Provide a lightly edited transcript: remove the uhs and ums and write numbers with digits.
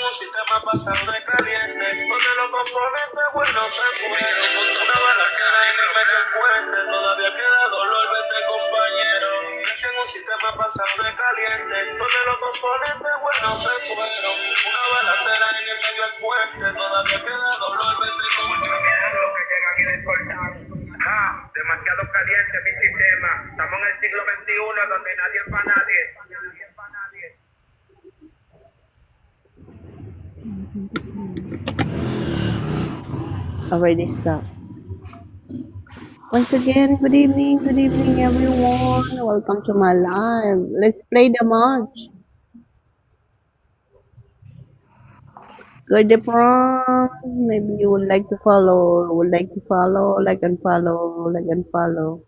un sistema pasando de caliente, donde los componentes buenos se fueron. Una balacera en el medio del puente, todavía queda dolor, vete compañero. Crecí en un sistema pasando de caliente, donde los componentes buenos se fueron. Una balacera en el medio del puente, todavía queda dolor, vete compañero. Lo que llegan y descortan. Demasiado caliente mi sistema. Estamos en el siglo XXI donde nadie es para nadie. Already stopped. Once again, good evening everyone. Welcome to my live. Let's play the match. Good the prom. Maybe you would like to follow, like and follow.